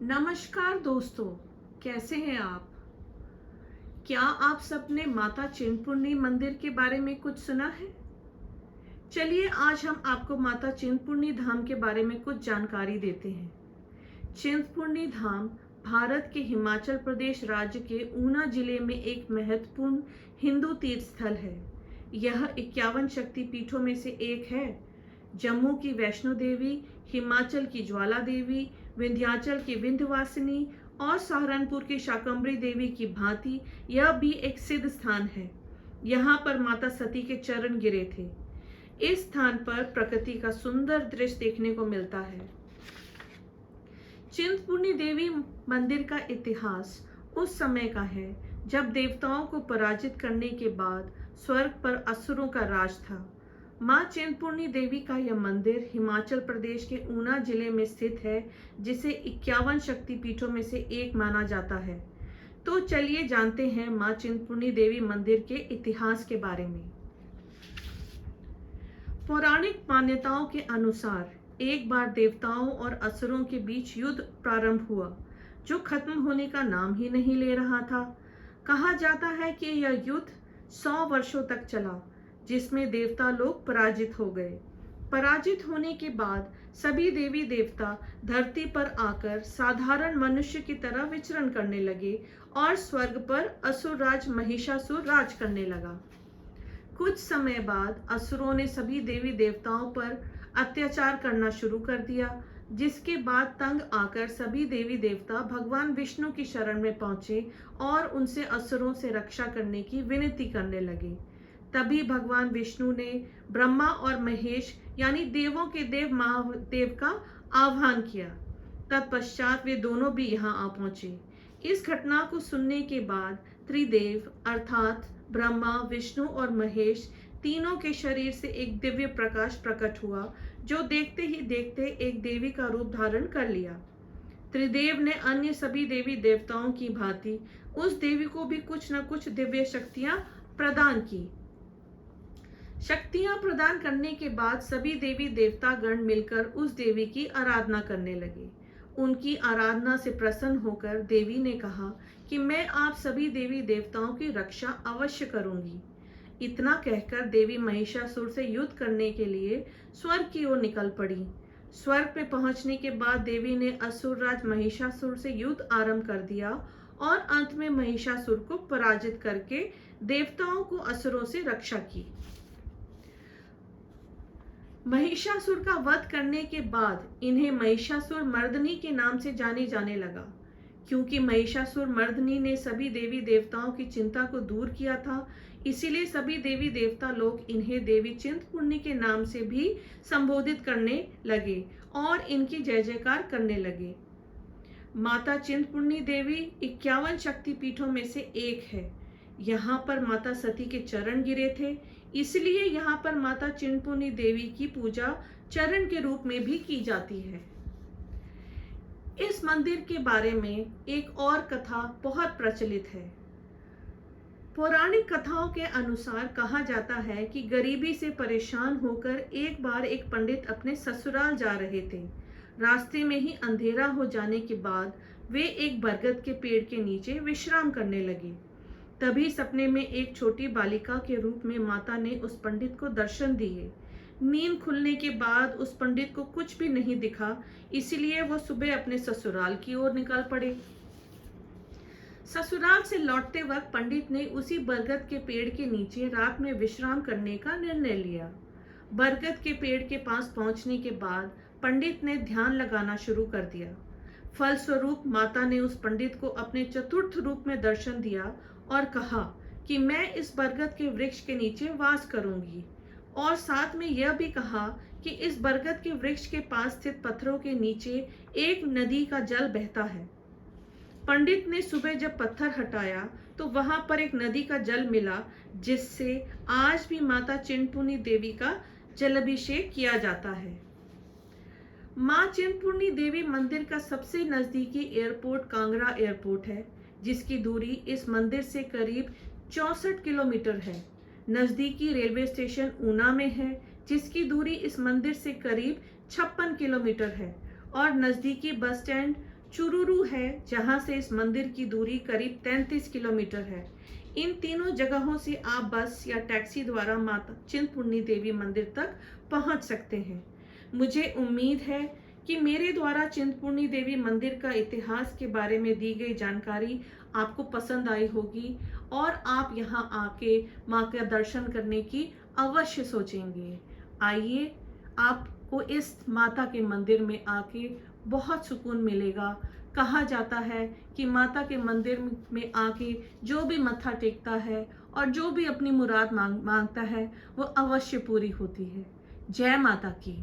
नमस्कार दोस्तों, कैसे हैं आप? क्या आप सबने माता चिंतपूर्णी मंदिर के बारे में कुछ सुना है? चलिए आज हम आपको माता चिंतपूर्णी धाम के बारे में कुछ जानकारी देते हैं। चिंतपूर्णी धाम भारत के हिमाचल प्रदेश राज्य के ऊना जिले में एक महत्वपूर्ण हिंदू तीर्थ स्थल है। यह 51 शक्ति पीठों में से एक है। जम्मू की वैष्णो देवी, हिमाचल की ज्वाला देवी, विंध्याचल की विंध्यवासिनी और सहारनपुर की शाकंभरी देवी की भांति यह भी एक सिद्ध स्थान है। यहाँ पर माता सती के चरण गिरे थे। इस स्थान पर प्रकृति का सुंदर दृश्य देखने को मिलता है। चिंतपूर्णी देवी मंदिर का इतिहास उस समय का है जब देवताओं को पराजित करने के बाद स्वर्ग पर असुरों का राज था। मां चिंतपूर्णी देवी का यह मंदिर हिमाचल प्रदेश के ऊना जिले में स्थित है, जिसे 51 शक्तिपीठों में से एक माना जाता है। तो चलिए जानते हैं मां चिंतपूर्णी देवी मंदिर के इतिहास के बारे में। पौराणिक मान्यताओं के अनुसार एक बार देवताओं और असुरों के बीच युद्ध प्रारंभ हुआ, जो खत्म होने का नाम ही नहीं ले रहा था। कहा जाता है कि यह युद्ध 100 वर्षों तक चला, जिसमें देवता लोग पराजित हो गए। पराजित होने के बाद सभी देवी देवता धरती पर आकर साधारण मनुष्य की तरह विचरण करने लगे और स्वर्ग पर असुर राज महिषासुर राज करने लगा। कुछ समय बाद असुरों ने सभी देवी देवताओं पर अत्याचार करना शुरू कर दिया, जिसके बाद तंग आकर सभी देवी देवता भगवान विष्णु की शरण में पहुंचे और उनसे असुरों से रक्षा करने की विनती करने लगे। तभी भगवान विष्णु ने ब्रह्मा और महेश यानी देवों के देव महादेव का आह्वान किया। तत्पश्चात वे दोनों भी यहाँ आ पहुंचे। इस घटना को सुनने के बाद त्रिदेव अर्थात ब्रह्मा, विष्णु और महेश तीनों के शरीर से एक दिव्य प्रकाश प्रकट हुआ, जो देखते ही देखते एक देवी का रूप धारण कर लिया। त्रिदेव ने अन्य सभी देवी देवताओं की भांति उस देवी को भी कुछ न कुछ दिव्य शक्तियां प्रदान की। शक्तियां प्रदान करने के बाद सभी देवी देवता गण मिलकर उस देवी की आराधना करने लगे। उनकी आराधना से प्रसन्न होकर देवी ने कहा कि मैं आप सभी देवी देवताओं की रक्षा अवश्य करूंगी। इतना कहकर देवी महिषासुर से युद्ध करने के लिए स्वर्ग की ओर निकल पड़ी। स्वर्ग में पहुंचने के बाद देवी ने असुर राज महिषासुर से युद्ध आरंभ कर दिया और अंत में महिषासुर को पराजित करके देवताओं को असुरों से रक्षा की। महिषासुर का वध करने के बाद इन्हें महिषासुर मर्दनी के नाम से जाने जाने लगा, क्योंकि महिषासुर मर्दनी ने सभी देवी देवताओं की चिंता को दूर किया था। इसीलिए सभी देवी देवता लोग इन्हें देवी चिंतपूर्णी के नाम से भी संबोधित करने लगे और इनकी जय जयकार करने लगे। माता चिंतपूर्णी देवी 51 शक्तिपीठों में से एक है। यहाँ पर माता सती के चरण गिरे थे, इसलिए यहाँ पर माता चिंतपूर्णी देवी की पूजा चरण के रूप में भी की जाती है। इस मंदिर के बारे में एक और कथा बहुत प्रचलित है। पौराणिक कथाओं के अनुसार कहा जाता है कि गरीबी से परेशान होकर एक बार एक पंडित अपने ससुराल जा रहे थे। रास्ते में ही अंधेरा हो जाने के बाद वे एक बरगद के पेड़ के नीचे विश्राम करने लगे। तभी सपने में एक छोटी बालिका के रूप में माता ने उस पंडित को दर्शन दिए। नींद खुलने के बाद उस पंडित को कुछ भी नहीं दिखा, इसलिए वो सुबह अपने ससुराल की ओर निकल पड़े। ससुराल से लौटते वक्त पंडित ने उसी बरगद के पेड़ के नीचे रात में विश्राम करने का निर्णय लिया। बरगद के पेड़ के पास पहुंचने के बाद पंडित ने ध्यान लगाना शुरू कर दिया। फलस्वरूप माता ने उस पंडित को अपने चतुर्थ रूप में दर्शन दिया और कहा कि मैं इस बरगद के वृक्ष के नीचे वास करूंगी, और साथ में यह भी कहा कि इस बरगद के वृक्ष के पास स्थित पत्थरों के नीचे एक नदी का जल बहता है। पंडित ने सुबह जब पत्थर हटाया तो वहां पर एक नदी का जल मिला, जिससे आज भी माता चिंतपूर्णी देवी का जलाभिषेक किया जाता है। मां चिंतपूर्णी देवी मंदिर का सबसे नजदीकी एयरपोर्ट कांगड़ा एयरपोर्ट है, जिसकी दूरी इस मंदिर से करीब 64 किलोमीटर है। नजदीकी रेलवे स्टेशन ऊना में है, जिसकी दूरी इस मंदिर से करीब 56 किलोमीटर है, और नजदीकी बस स्टैंड चुरूरू है, जहाँ से इस मंदिर की दूरी करीब 33 किलोमीटर है। इन तीनों जगहों से आप बस या टैक्सी द्वारा माता चिंतपूर्णी देवी मंदिर तक पहुंच सकते हैं। मुझे उम्मीद है कि मेरे द्वारा चिंतपूर्णी देवी मंदिर का इतिहास के बारे में दी गई जानकारी आपको पसंद आई होगी और आप यहाँ आके माँ का दर्शन करने की अवश्य सोचेंगे। आइए, आपको इस माता के मंदिर में आके बहुत सुकून मिलेगा। कहा जाता है कि माता के मंदिर में आके जो भी मत्था टेकता है और जो भी अपनी मुराद मांगता है वो अवश्य पूरी होती है। जय माता की।